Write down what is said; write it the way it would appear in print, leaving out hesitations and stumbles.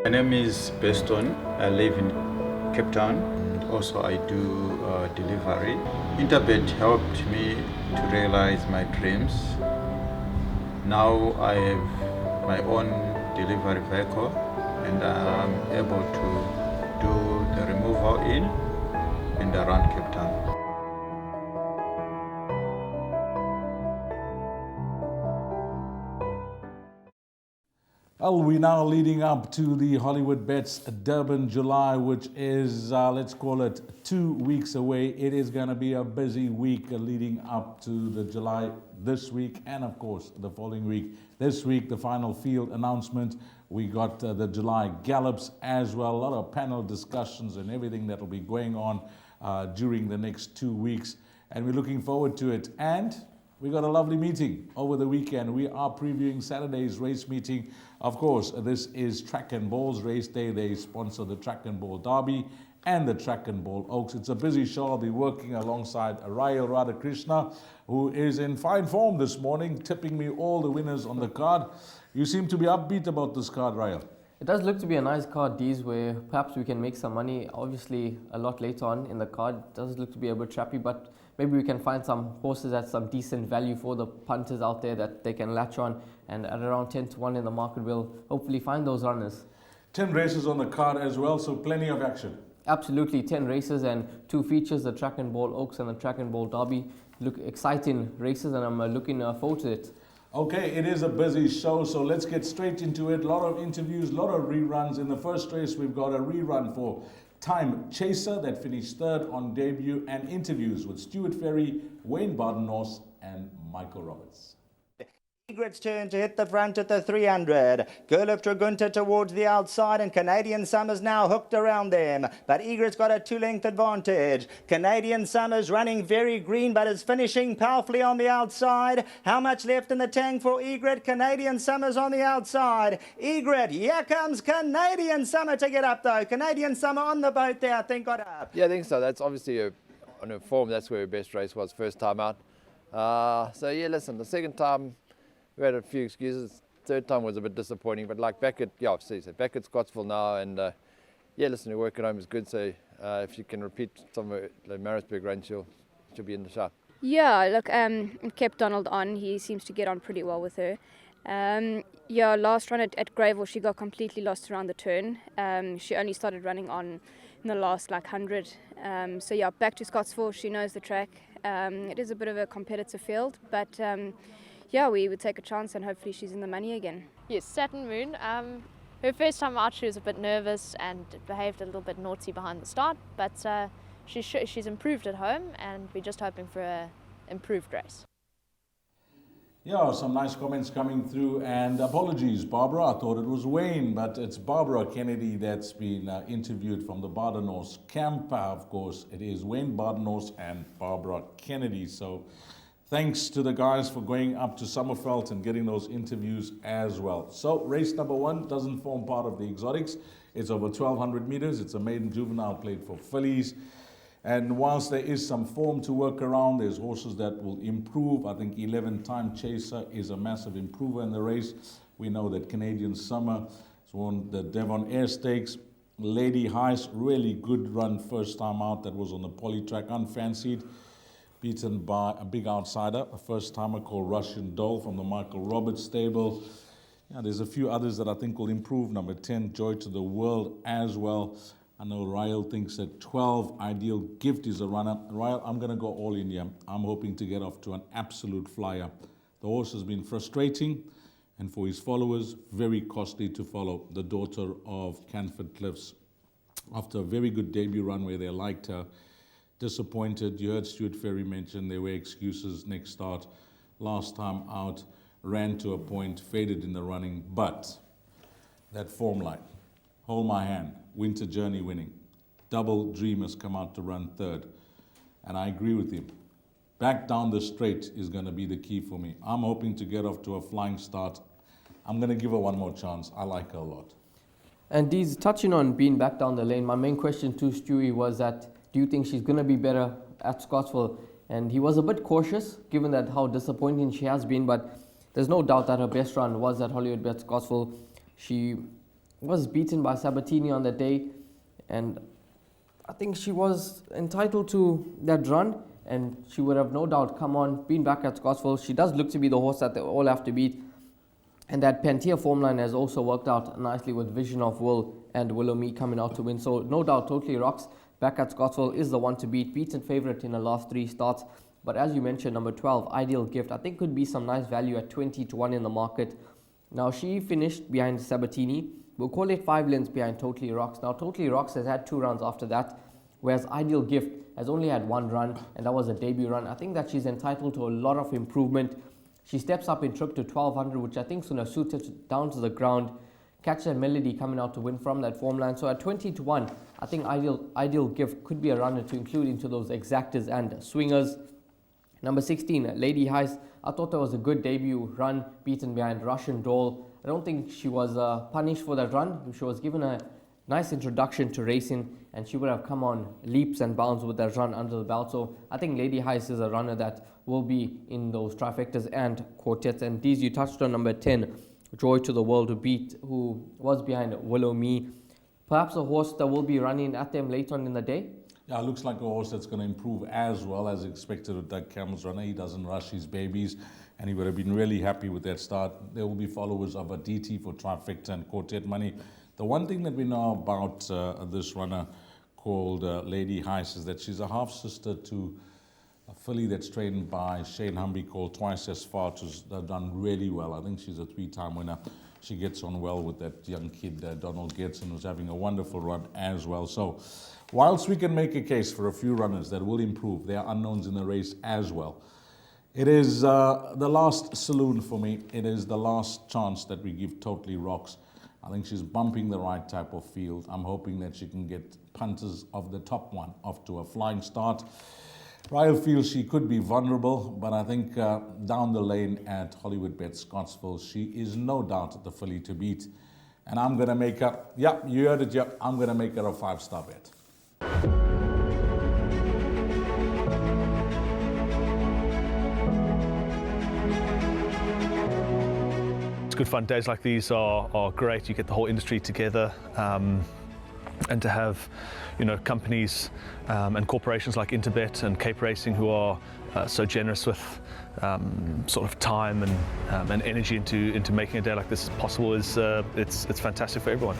My name is Beston. I live in Cape Town. Also, I do delivery. Interbet helped me to realize my dreams. Now I have my own delivery vehicle and I'm able to do the removal in and around Cape Town. Well, we're now leading up to the Hollywood Bets Durban July, which is, let's call it 2 weeks away. It is going to be a busy week leading up to the July this week and, of course, the following week. This week, the final field announcement. We got the July gallops as well. A lot of panel discussions and everything that will be going on during the next 2 weeks. And we're looking forward to it. And we got a lovely meeting over the weekend. We are previewing Saturday's race meeting. Of course, this is Track and Ball's race day. They sponsor the Track and Ball Derby and the Track and Ball Oaks. It's a busy show. I'll be working alongside Rayal Radhakrishna, who is in fine form this morning, tipping me all the winners on the card. You seem to be upbeat about this card, Rayal. It does look to be a nice card, Dees, where perhaps we can make some money. Obviously, a lot later on in the card. It does look to be a bit trappy, but maybe we can find some horses at some decent value for the punters out there that they can latch on. And at around 10 to 1 in the market, we'll hopefully find those runners. 10 races on the card as well, so plenty of action. Absolutely, 10 races and 2 features, the Track and Ball Oaks and the Track and Ball Derby. Look, exciting races, and I'm looking forward to it. Okay, it is a busy show, so let's get straight into it. A lot of interviews, a lot of reruns. In the first race, we've got a rerun for Time Chaser that finished third on debut, and interviews with Stuart Ferry, Wayne Bardenos, and Michael Roberts. Egret's turn to hit the front at the 300. Girl of Dragunta towards the outside, and Canadian Summers now hooked around them. But Egret's got a 2-length advantage. Canadian Summers running very green, but is finishing powerfully on the outside. How much left in the tank for Egret? Canadian Summers on the outside. Egret, here comes Canadian Summer to get up though. Canadian Summer on the boat there, I think got up. Yeah, I think so. That's obviously on her form. That's where her best race was first time out. So yeah, listen, the second time, we had a few excuses. Third time was a bit disappointing, but like back at back at Scottsville now, and yeah, listen, her work at home is good. So if you can repeat some of the Maritzburg run, she'll be in the shot. Yeah, look, kept Donald on. He seems to get on pretty well with her. Yeah, last run at Greyville, she got completely lost around the turn. She only started running on in the last 100. So yeah, back to Scottsville. She knows the track. It is a bit of a competitive field, but yeah, we would take a chance and hopefully she's in the money again. Yes, Saturn Moon. Her first time out, she was a bit nervous and behaved a little bit naughty behind the start, but she's improved at home, and we're just hoping for an improved race. Yeah, some nice comments coming through, and apologies, Barbara. I thought it was Wayne, but it's Barbara Kennedy that's been interviewed from the Bardenos camp. Of course, it is Wayne Bardenos and Barbara Kennedy. So thanks to the guys for going up to Summerveld and getting those interviews as well. So race number 1 doesn't form part of the exotics. It's over 1,200 meters. It's a maiden juvenile played for fillies. And whilst there is some form to work around, there's horses that will improve. I think 11 Time Chaser is a massive improver in the race. We know that Canadian Summer has won the Devon Air Stakes. Lady Heist, really good run first time out. That was on the poly track, unfancied. Beaten by a big outsider, a first-timer called Russian Doll from the Michael Roberts stable. Yeah, there's a few others that I think will improve. Number 10, Joy to the World as well. I know Ryle thinks that 12, Ideal Gift is a runner. Ryle, I'm going to go all in here. I'm hoping to get off to an absolute flyer. The horse has been frustrating, and for his followers, very costly to follow. The daughter of Canford Cliffs, after a very good debut run where they liked her, disappointed. You heard Stuart Ferry mention there were excuses next start. Last time out, ran to a point, faded in the running, but that form line, Hold My Hand, Winter Journey winning. Double Dream has come out to run third. And I agree with him. Back down the straight is going to be the key for me. I'm hoping to get off to a flying start. I'm going to give her one more chance. I like her a lot. And Dee's touching on being back down the lane. My main question to Stewie was that, do you think she's going to be better at Scottsville? And he was a bit cautious, given that how disappointing she has been. But there's no doubt that her best run was at Hollywood Bet Scottsville. She was beaten by Sabatini on the day, and I think she was entitled to that run, and she would have no doubt come on, been back at Scottsville. She does look to be the horse that they all have to beat, and that Pantia form line has also worked out nicely with Vision of Will and Willow Me coming out to win. So no doubt, Totally Rocks back at Scottsville is the one to beat. Beaten favourite in the last 3 starts. But as you mentioned, number 12, Ideal Gift, I think could be some nice value at 20-1 in the market. Now, she finished behind Sabatini. We'll call it 5 lengths behind Totally Rocks. Now, Totally Rocks has had 2 runs after that, whereas Ideal Gift has only had 1 run, and that was a debut run. I think that she's entitled to a lot of improvement. She steps up in trip to 1200, which I think is going to suit her down to the ground. Catch that Melody coming out to win from that form line. So at 20-1, I think Ideal Gift could be a runner to include into those exactors and swingers. Number 16, Lady Heist. I thought that was a good debut run, beaten behind Russian Doll. I don't think she was punished for that run. She was given a nice introduction to racing, and she would have come on leaps and bounds with that run under the belt. So I think Lady Heist is a runner that will be in those trifectas and quartets. And these, you touched on number 10, Joy to the World, who was behind Willow Me. Perhaps a horse that will be running at them later on in the day. Yeah, it looks like a horse that's going to improve as well as expected with Doug Campbell's runner. He doesn't rush his babies, and he would have been really happy with that start. There will be followers of a DT for trifecta and quartet money. The one thing that we know about this runner called Lady Heist is that she's a half-sister to a filly that's trained by Shane Humby called Twice As Far, who's done really well. I think she's a 3-time winner. She gets on well with that young kid, Donald Getson, who's having a wonderful run as well. So, whilst we can make a case for a few runners that will improve, there are unknowns in the race as well. It is the last saloon for me. It is the last chance that we give Totally Rocks. I think she's bumping the right type of field. I'm hoping that she can get punters of the top one off to a flying start. Ryle feels she could be vulnerable, but I think down the lane at Hollywood Bet Scottsville, she is no doubt the filly to beat. And I'm going to make her, yeah, you heard it, yeah, I'm going to make her a 5-star bet. It's good fun. Days like these are great. You get the whole industry together, and to have, companies and corporations like Interbet and Cape Racing who are so generous with sort of time and energy into making a day like this possible is it's fantastic for everyone.